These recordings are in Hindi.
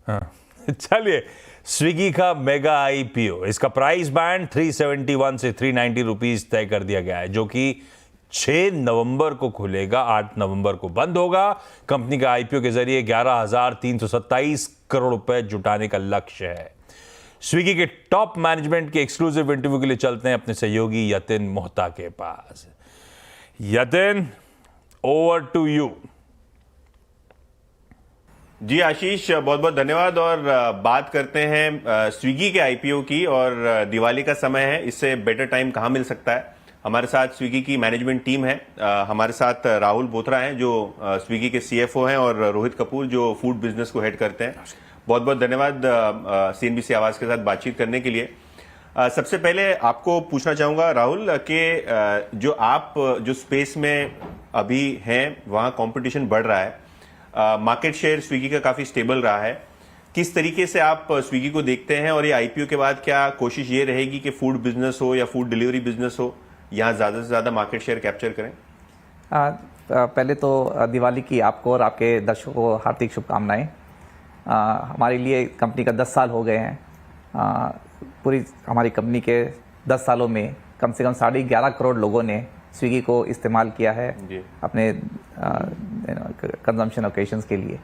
हाँ चलिए, स्विगी का मेगा आईपीओ, इसका प्राइस बैंड 371 से 390 रुपीज तय कर दिया गया है, जो कि 6 नवंबर को खुलेगा, 8 नवंबर को बंद होगा। कंपनी का आईपीओ के जरिए 11,327 करोड़ रुपए जुटाने का लक्ष्य है। स्विगी के टॉप मैनेजमेंट के एक्सक्लूसिव इंटरव्यू के लिए चलते हैं अपने सहयोगी यतिन मोहता के पास। Yatin, over to you. जी आशीष, बहुत बहुत धन्यवाद। और बात करते हैं स्विगी के आईपीओ की, और दिवाली का समय है, इससे बेटर टाइम कहाँ मिल सकता है। हमारे साथ स्विगी की मैनेजमेंट टीम है। हमारे साथ राहुल बोथरा हैं जो स्विगी के सीएफओ हैं, और रोहित कपूर जो फूड बिजनेस को हेड करते हैं। बहुत बहुत धन्यवाद सीएनबीसी आवाज के साथ बातचीत करने के लिए। सबसे पहले आपको पूछना चाहूंगा राहुल कि जो स्पेस में अभी हैं वहां कंपटीशन बढ़ रहा है, मार्केट शेयर स्विगी का काफी स्टेबल रहा है। किस तरीके से आप स्विगी को देखते हैं, और ये आईपीओ के बाद क्या कोशिश ये रहेगी कि फूड बिजनेस हो या फूड डिलीवरी बिजनेस हो, यहाँ ज्यादा से ज्यादा मार्केट शेयर कैप्चर करें? पहले तो दिवाली की आपको और आपके दर्शकों को हार्दिक शुभकामनाएं। हमारे लिए कंपनी का 10 साल हो गए हैं। पूरी हमारी कंपनी के 10 सालों में कम से कम 11.5 करोड़ लोगों ने स्विगी को इस्तेमाल किया है अपने कंजम्पशन ओकेशंस के लिए।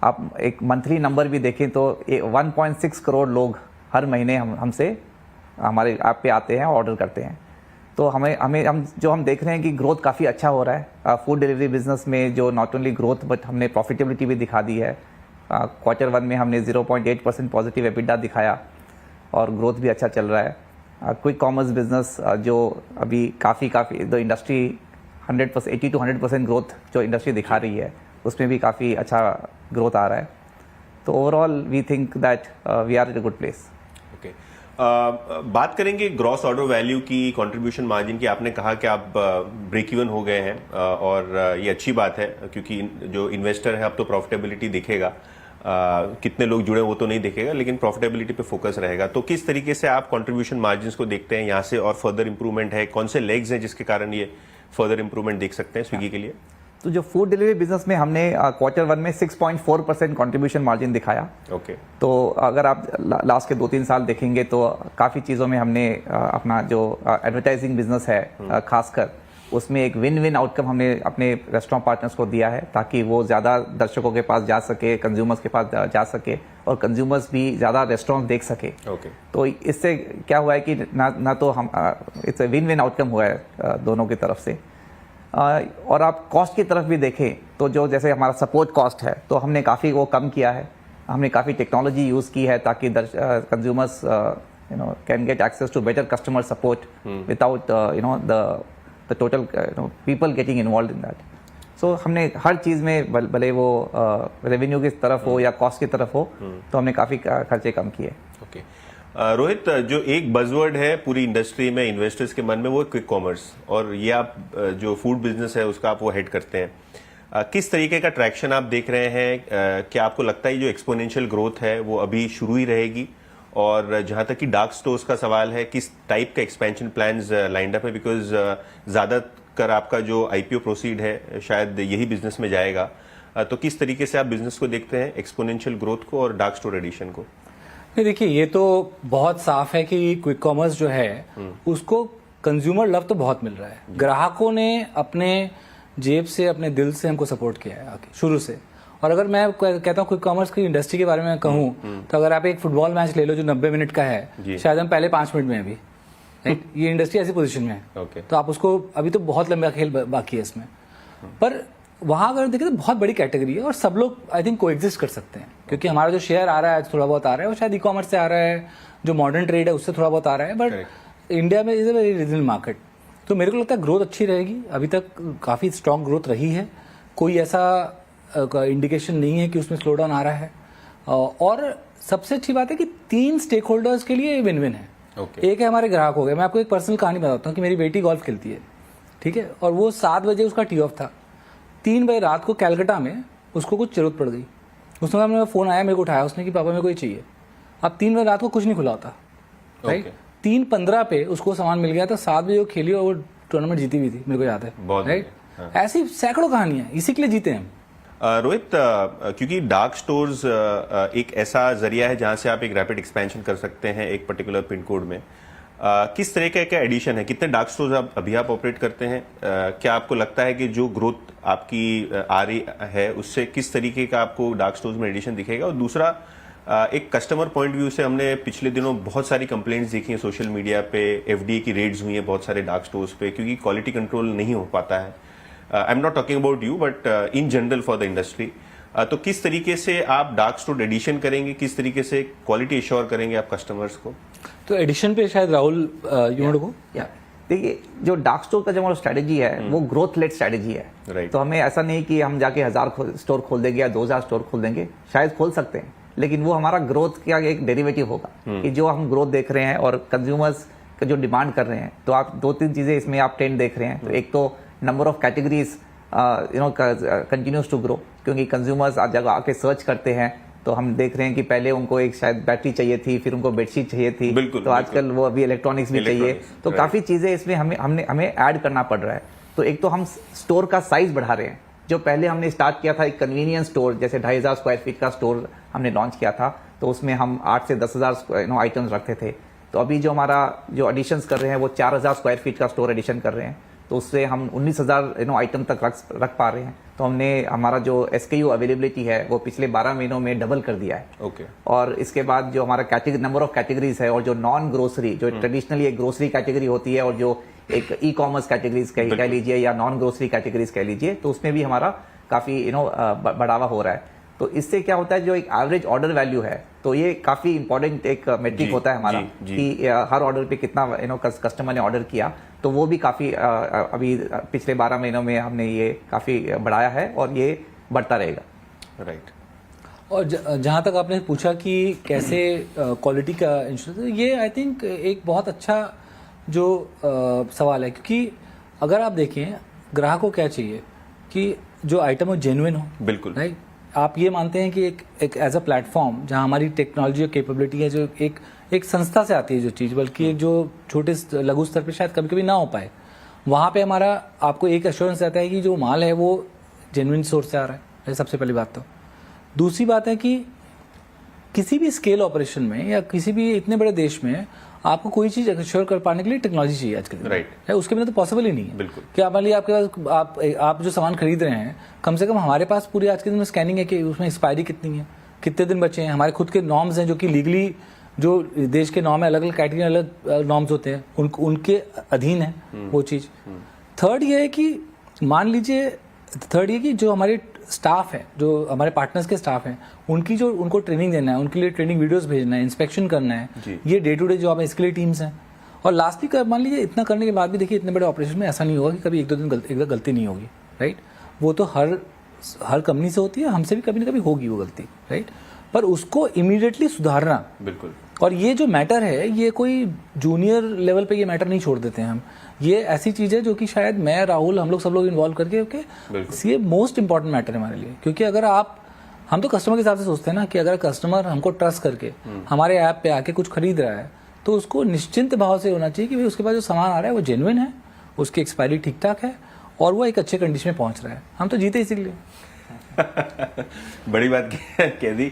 आप एक मंथली नंबर भी देखें तो 1.6 करोड़ लोग हर महीने हमसे हमारे ऐप पे आते हैं, ऑर्डर करते हैं। तो हम देख रहे हैं कि ग्रोथ काफ़ी अच्छा हो रहा है फूड डिलीवरी बिजनेस में, जो नॉट ओनली ग्रोथ बट हमने प्रॉफिटेबिलिटी भी दिखा दी है। क्वार्टर 1 में हमने 0.8% पॉजिटिव एबिटा दिखाया और ग्रोथ भी अच्छा चल रहा है। क्विक कॉमर्स बिजनेस जो अभी काफ़ी द इंडस्ट्री 100% 80 to 100% ग्रोथ जो इंडस्ट्री दिखा रही है, उसमें भी काफ़ी अच्छा ग्रोथ आ रहा है। तो overall we think that we are in a good place. Okay, बात करेंगे ग्रॉस ऑर्डर वैल्यू की, कंट्रीब्यूशन मार्जिन की। आपने कहा कि आप ब्रेक इवन हो गए हैं, और ये अच्छी बात है, क्योंकि जो इन्वेस्टर है अब तो प्रॉफिटेबिलिटी दिखेगा। कितने लोग जुड़े वो तो नहीं दिखेगा, लेकिन प्रॉफिटेबिलिटी पे फोकस रहेगा। तो किस तरीके से आप कंट्रीब्यूशन मार्जिन्स को देखते हैं यहाँ से, और फर्दर इंप्रूवमेंट है, कौन से लेग्स हैं जिसके कारण ये फर्दर इंप्रूवमेंट देख सकते हैं स्विगी के लिए? तो जो फूड डिलीवरी बिजनेस में हमने क्वार्टर 1 में 6.4% कंट्रीब्यूशन मार्जिन दिखाया। ओके। तो अगर आप लास्ट के 2-3 साल देखेंगे तो काफ़ी चीज़ों में हमने अपना जो एडवर्टाइजिंग बिजनेस है खासकर, उसमें एक विन विन आउटकम हमने अपने रेस्टोरेंट पार्टनर्स को दिया है, ताकि वो ज़्यादा दर्शकों के पास जा सके, कंज्यूमर्स के पास जा सके, और कंज्यूमर्स भी ज़्यादा रेस्टोरेंट देख सके। तो इससे क्या हुआ है कि ना तो हम it's a win win outcome हुआ है दोनों की तरफ से। और आप कॉस्ट की तरफ भी देखें तो जो जैसे हमारा सपोर्ट कॉस्ट है, तो हमने काफ़ी वो कम किया है। हमने काफ़ी टेक्नोलॉजी यूज़ की है ताकि consumers can get access to better customer support without the total people getting involved in that. So हमने हर चीज़ में भले वो रेवेन्यू की तरफ हो या कॉस्ट की तरफ हो, तो हमने काफ़ी खर्चे कम किए। ओके, रोहित, जो एक बजवर्ड है पूरी इंडस्ट्री में इन्वेस्टर्स के मन में, वो क्विक कॉमर्स, और ये आप जो फूड बिजनेस है उसका आप वो हेड करते हैं। किस तरीके का ट्रैक्शन आप देख रहे हैं? क्या आपको लगता है जो एक्सपोनेंशियल ग्रोथ है वो अभी शुरू ही रहेगी? और जहां तक कि डार्क स्टोर्स का सवाल है, किस टाइप का एक्सपेंशन प्लान्स लाइंड अप है? बिकॉज ज्यादातर आपका जो आईपीओ प्रोसीड है शायद यही बिजनेस में जाएगा। तो किस तरीके से आप बिजनेस को देखते हैं, एक्सपोनेंशियल ग्रोथ को और डार्क स्टोर एडिशन को? नहीं, देखिए, ये तो बहुत साफ है कि क्विक कॉमर्स जो है उसको कंज्यूमर लव तो बहुत मिल रहा है। ग्राहकों ने अपने जेब से, अपने दिल से हमको सपोर्ट किया है आगे शुरू से। और अगर मैं कहता हूँ क्विक कॉमर्स की इंडस्ट्री के बारे में कहूँ, तो अगर आप एक फुटबॉल मैच ले लो जो 90 मिनट का है, शायद हम पहले 5 मिनट में अभी राइट, ये इंडस्ट्री ऐसी पोजीशन में है। तो आप उसको, अभी तो बहुत लंबा खेल बाकी है इसमें, पर वहां अगर देखें तो बहुत बड़ी कैटेगरी है, और सब लोग आई थिंक कोएग्जिस्ट कर सकते हैं। क्योंकि हमारा जो शेयर आ रहा है, थोड़ा बहुत आ रहा है, वो शायद ई कॉमर्स से आ रहा है, जो मॉडर्न ट्रेड है उससे थोड़ा बहुत आ रहा है, बट इंडिया में is a very regional market. तो मेरे को लगता है ग्रोथ अच्छी रहेगी। अभी तक काफी स्ट्रांग ग्रोथ रही है, कोई ऐसा इंडिकेशन नहीं है कि उसमें स्लो डाउन आ रहा है। और सबसे अच्छी बात है कि 3 स्टेक होल्डर्स के लिए विन विन है। एक है हमारे ग्राहक हो गए। मैं आपको एक पर्सनल कहानी बताता हूँ कि मेरी बेटी गोल्फ खेलती है, ठीक है, और वो 7 बजे उसका टी ऑफ था। 3 बजे रात को कैलकाटा में उसको कुछ जरूरत पड़ गई। उसने कहा, मेरा फोन आया, मेरे को उठाया उसने कि पापा मेरे को ये चाहिए। अब 3 बजे रात को कुछ नहीं खुला होता, राइट। 3:15 पे उसको सामान मिल गया था। 7 बजे वो खेली और वो टूर्नामेंट जीती हुई थी, मेरे को याद है, राइट। ऐसी सैकड़ों कहानियां, इसी के लिए जीते हैं। रोहित, क्योंकि डार्क स्टोर्स एक ऐसा जरिया है जहां से आप एक रैपिड एक्सपेंशन कर सकते हैं एक पर्टिकुलर पिन कोड में, किस तरह का एडिशन है, कितने डार्क स्टोर्स अभी आप ऑपरेट करते हैं? क्या आपको लगता है कि जो ग्रोथ आपकी आ रही है उससे किस तरीके का आपको डार्क स्टोर्स में एडिशन दिखेगा? और दूसरा, एक कस्टमर पॉइंट व्यू से हमने पिछले दिनों बहुत सारी कंप्लेंट्स देखी हैं सोशल मीडिया पे, एफडीए की रेड्स हुई हैं बहुत सारे डार्क स्टोर्स पे क्योंकि क्वालिटी कंट्रोल नहीं हो पाता है। I am not talking about you but in general for the industry. तो किस तरीके से आप डार्क स्टोर एडिशन करेंगे, किस तरीके से क्वालिटी एश्योर करेंगे आप कस्टमर्स को? तो एडिशन पे शायद राहुल यू को देखिए, जो डार्क स्टोर का जो हमारा स्ट्रेटेजी है वो ग्रोथ लेड स्ट्रेटेजी है। Right. तो हमें ऐसा नहीं कि हम जाके 1000 स्टोर खोल देंगे या 2000 स्टोर खोल देंगे, शायद खोल सकते हैं, लेकिन वो हमारा ग्रोथ का एक डेरिवेटिव होगा कि जो हम ग्रोथ देख रहे हैं और कंज्यूमर्स का जो डिमांड कर रहे हैं। तो आप 2-3 चीजें इसमें आप ट्रेंड देख रहे हैं। तो एक तो number of categories continues to grow, क्योंकि कंज्यूमर्स आज जगह आके सर्च करते हैं। तो हम देख रहे हैं कि पहले उनको एक शायद बैटरी चाहिए थी, फिर उनको बेडशीट चाहिए थी, तो आजकल वो अभी इलेक्ट्रॉनिक्स भी चाहिए। तो काफी चीजें इसमें हमें ऐड करना पड़ रहा है। तो एक तो हम स्टोर का साइज बढ़ा रहे हैं। जो पहले हमने स्टार्ट किया था एक कन्वीनियंस स्टोर, जैसे 2500 स्क्वायर फीट का स्टोर हमने लॉन्च किया था, तो उसमें हम 8 से 10,000 आइटम्स रखते थे। तो अभी जो हमारा जो एडिशंस कर रहे हैं वो 4000 स्क्वायर फीट का स्टोर एडिशन कर रहे हैं, तो उससे हम 19,000 आइटम तक रख पा रहे हैं। तो हमने हमारा जो SKU अवेलेबिलिटी है वो पिछले 12 महीनों में डबल कर दिया है। ओके। और इसके बाद जो हमारा नंबर ऑफ कैटेगरीज है और जो नॉन ग्रोसरी, जो ट्रेडिशनली एक ग्रोसरी कैटेगरी होती है और जो एक ई-कॉमर्स कैटेगरीज कह लीजिए या नॉन ग्रोसरी कैटेगरीज कह लीजिए, तो उसमें भी हमारा काफी बढ़ावा हो रहा है। तो इससे क्या होता है, जो एक एवरेज ऑर्डर वैल्यू है, तो ये काफी इंपॉर्टेंट एक मेट्रिक होता है हमारा कि हर ऑर्डर पे कितना कस्टमर ने ऑर्डर किया। तो वो भी काफी अभी पिछले 12 महीनों में हमने ये काफी बढ़ाया है और ये बढ़ता रहेगा। राइट। और जहां तक आपने पूछा कि कैसे क्वालिटी का इंश्योरेंस, ये आई थिंक एक बहुत अच्छा जो सवाल है, क्योंकि अगर आप देखें ग्राहक को क्या चाहिए कि जो आइटम हो जेन्युइन हो। बिल्कुल। राइट। आप ये मानते हैं कि एक एज अ प्लेटफॉर्म जहां हमारी टेक्नोलॉजी और कैपेबिलिटी है, जो एक संस्था से आती है जो चीज़, बल्कि एक जो छोटे लघु स्तर पे शायद कभी कभी ना हो पाए, वहाँ पे हमारा आपको एक एश्योरेंस रहता है कि जो माल है वो जेन्युइन सोर्स से आ रहा है। सबसे पहली बात। तो दूसरी बात है कि किसी भी स्केल ऑपरेशन में या किसी भी इतने बड़े देश में आपको कोई चीज एश्योर कर पाने के लिए टेक्नोलॉजी चाहिए आज के दिन। राइट। उसके बिना तो पॉसिबल ही नहीं है। बिल्कुल। कि मान लीजिए आपके पास आप जो सामान खरीद रहे हैं, कम से कम हमारे पास पूरी आज के दिन में स्कैनिंग है कि उसमें एक्सपायरी कितनी है, कितने दिन बचे हैं। हमारे खुद के नॉर्म्स हैं जो कि लीगली जो देश के नॉर्म है, अलग अलग कैटेगरी अलग नॉर्म्स होते हैं, उनके अधीन है वो चीज। थर्ड ये है कि मान लीजिए जो हमारे स्टाफ है, जो हमारे पार्टनर्स के स्टाफ हैं, उनको ट्रेनिंग देना है, उनके लिए ट्रेनिंग वीडियोस भेजना है, इंस्पेक्शन करना है, ये डे टू डे जॉब है, इसके लिए टीम्स हैं। और लास्टली मान लीजिए इतना करने के बाद भी देखिए इतने बड़े ऑपरेशन में ऐसा नहीं होगा कि कभी एक दो दिन गलती नहीं होगी। राइट। वो तो हर कंपनी से होती है, हमसे भी कभी ना कभी होगी वो गलती। राइट। पर उसको इमीडिएटली सुधारना। बिल्कुल। और ये जो मैटर है, ये कोई जूनियर लेवल पे ये मैटर नहीं छोड़ देते हैं हम। ये ऐसी चीज है जो कि शायद मैं, राहुल, हम लोग सब लोग इन्वॉल्व करके ये मोस्ट इंपॉर्टेंट मैटर है हमारे लिए। क्योंकि अगर हम तो कस्टमर के हिसाब से सोचते हैं ना कि अगर कस्टमर हमको ट्रस्ट करके हमारे ऐप पे आके कुछ खरीद रहा है, तो उसको निश्चिंत भाव से होना चाहिए कि भाई उसके पास जो सामान आ रहा है वो जेन्युइन है, उसकी एक्सपायरी ठीक ठाक है और वो एक अच्छे कंडीशन में पहुंच रहा है। हम तो जीते इसीलिए। बड़ी बात कह दी।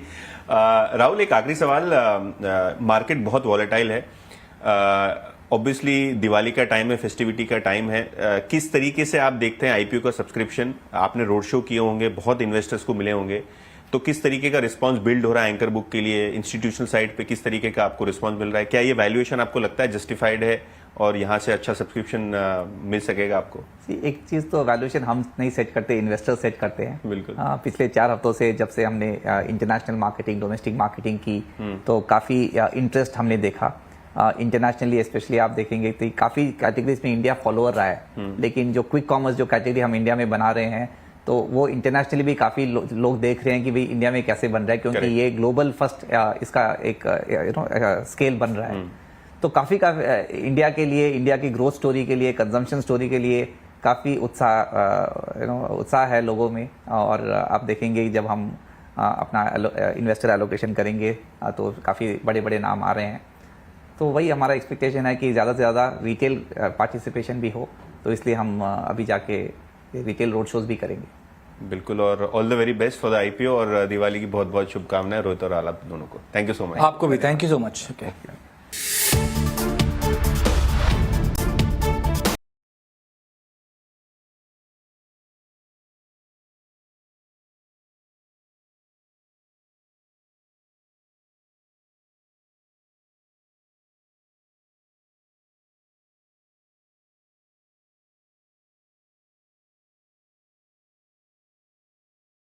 राहुल, एक आखिरी सवाल। मार्केट बहुत वॉलेटाइल है, ऑब्वियसली दिवाली का टाइम है, फेस्टिविटी का टाइम है। किस तरीके से आप देखते हैं आईपीओ का सब्सक्रिप्शन? आपने रोड शो किए होंगे, बहुत इन्वेस्टर्स को मिले होंगे, तो किस तरीके का रिस्पांस बिल्ड हो रहा है एंकर बुक के लिए? इंस्टीट्यूशनल साइड पे किस तरीके का आपको रिस्पांस मिल रहा है? क्या ये वैल्यूएशन आपको लगता है जस्टिफाइड है और यहाँ से अच्छा सब्सक्रिप्शन मिल सकेगा आपको? एक चीज तो वैल्यूएशन हम नहीं सेट करते, इन्वेस्टर सेट करते हैं। बिल्कुल। पिछले 4 हफ्तों से जब से हमने इंटरनेशनल मार्केटिंग, डोमेस्टिक मार्केटिंग की, तो काफी इंटरेस्ट हमने देखा। इंटरनेशनली स्पेशली आप देखेंगे तो काफी कैटेगरीज में इंडिया फॉलोअर रहा है, लेकिन जो क्विक कॉमर्स जो कैटेगरी हम इंडिया में बना रहे हैं, तो वो इंटरनेशनली भी काफी लोग देख रहे हैं कि भाई इंडिया में कैसे बन रहा है, क्योंकि ये ग्लोबल फर्स्ट इसका एक स्केल बन रहा है। तो काफी इंडिया के लिए, इंडिया की ग्रोथ स्टोरी के लिए, कंजम्पशन स्टोरी के लिए काफी उत्साह है लोगों में। और आप देखेंगे जब हम अपना इन्वेस्टर एलोकेशन करेंगे तो काफी बड़े बड़े नाम आ रहे हैं। तो वही हमारा एक्सपेक्टेशन है कि ज़्यादा से ज़्यादा रिटेल पार्टिसिपेशन भी हो, तो इसलिए हम अभी जाके रिटेल रोड शोज भी करेंगे। बिल्कुल, और all the very best for the IPO, और दिवाली की बहुत बहुत शुभकामनाएं रोहित और आलाप दोनों को। Thank you so much. आपको भी थैंक यू सो मच।